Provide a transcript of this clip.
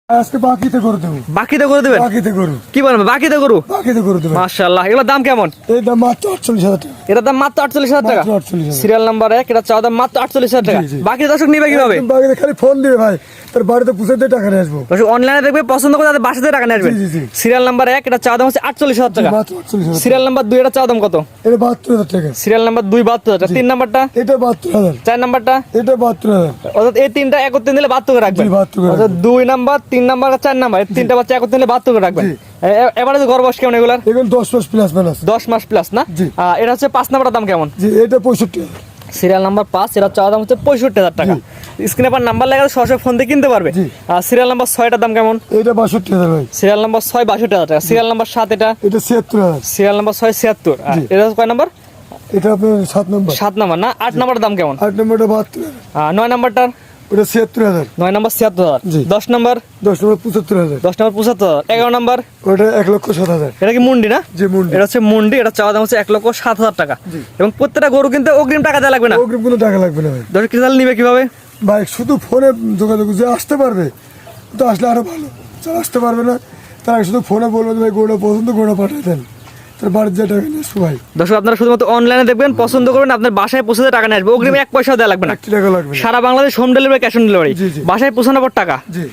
আজকে বাকিতে করে দেবো। বাকিতে করে দেবেন? বাকিতে করু। কি বলবেন, বাকিতে গরু? বাকিতে করে দেবো। মাশাআল্লাহ, এগুলোর দাম কেমন? এই দাম মাত্র 48,000 টাকা। এটার দাম মাত্র 48,000 টাকা। মাত্র 48,000। সিরিয়াল নাম্বার 1, এটা চাওয়া দাম মাত্র 48,000 টাকা। জি, জি। বাকি দর্শক নিবে কিভাবে? একদম বাকিতে খালি ফোন দিবে ভাই, তার বাড়িতে পুষে দিয়ে টাকা নিয়ে আসবো। দর্শক অনলাইনে দেখবে, পছন্দ করে তাদের বাসাতে টাকা নিয়ে আসবেন। জি, জি, জি। সিরিয়াল নাম্বার 1, এটা চাওয়া দাম হচ্ছে 48,000 টাকা। মাত্র 48,000। সিরিয়াল নাম্বার 2, এটা চাওয়া দাম কত? এটা 72,000 টাকা। সিরিয়াল নাম্বার 2 72,000 টাকা। 3 নাম্বারটা? এটা 72,000। 4 নাম্বারটা? এটা 72,000। অর্থাৎ এই তিনটা একত্রে নিলে 72 করে রাখবেন। জি, 72 করে অর্থাৎ 2 নাম্বার, 3 নাম্বার আর 4 নাম্বার, এই তিনটা বাচ্চা একত্রে নিলে 72 করে রাখবেন। জি। এবারে যে গড় বয়স কেমন এগুলার? এখন 10 মাস প্লাস প্লাস। 10 মাস প্লাস না? জি। এটা হচ্ছে 5 নাম্বারের দাম কেমন? জি, এটা 65,000। সিরিয়াল নাম্বার 5, এটা চাওয়া দাম হচ্ছে 65,000 টাকা। স্ক্রিনে পর নাম্বার লেখা আছে, সরাসরি ফোন দিয়ে কিনতে পারবে। জি। সিরিয়াল নাম্বার 6, এটার দাম কেমন? এটা 62,000 ভাই। সিরিয়াল নাম্বার 6 62,000 টাকা। সিরিয়াল নাম্বার 7, এটা? এটা 76,000। Serial number 6 76। জি। এটা কয় নাম্বার? এটা আপনার 7 নম্বর। 7 নাম্বার না? 8 নাম্বারের দাম কেমন? 8 নম্বরটা 72,000। 9 নাম্বারটার? ওটা 76,000। 9 নাম্বার 76,000। জি। 10 নাম্বার? 10 নম্বর 75,000। 10 নাম্বার 75,000। 11 নাম্বার? ওটা 1,07,000। এটা কি মুন্ডি না? যে মুন্ডি। এটা হচ্ছে মুন্ডি, এটা চাওয়া দাম হচ্ছে 1,07,000 টাকা। জি। এবং প্রত্যেকটা গরু কিন্তু অগ্রিম টাকা দেওয়া লাগবে না। অগ্রিম কোনো টাকা লাগবে না ভাই। দর্শক কি তাহলে নিবে কিভাবে? ভাই শুধু ফোনে যোগাযোগ, যে আসতে পারবে তো আসলে আরো ভালো, যারা আসতে পারবে না তারা শুধু ফোনে বলবে যে ভাই গোড়া পছন্দ, গোড়া পাঠিয়ে দেন, তার বাড়ির যে টাকা নিয়ে আসবো ভাই। দর্শক আপনারা শুধুমাত্র অনলাইনে দেখবেন, পছন্দ করবেন, আপনার বাসায় পৌঁছে দিয়ে টাকা নিয়ে আসবে। অগ্রিম 1 পয়সাও দেওয়া লাগবে না। 1 টাকা লাগবে না। সারা Bangladesh home delivery, cash on delivery. জি, জি। বাসায় পৌঁছানোর পর টাকা। জি।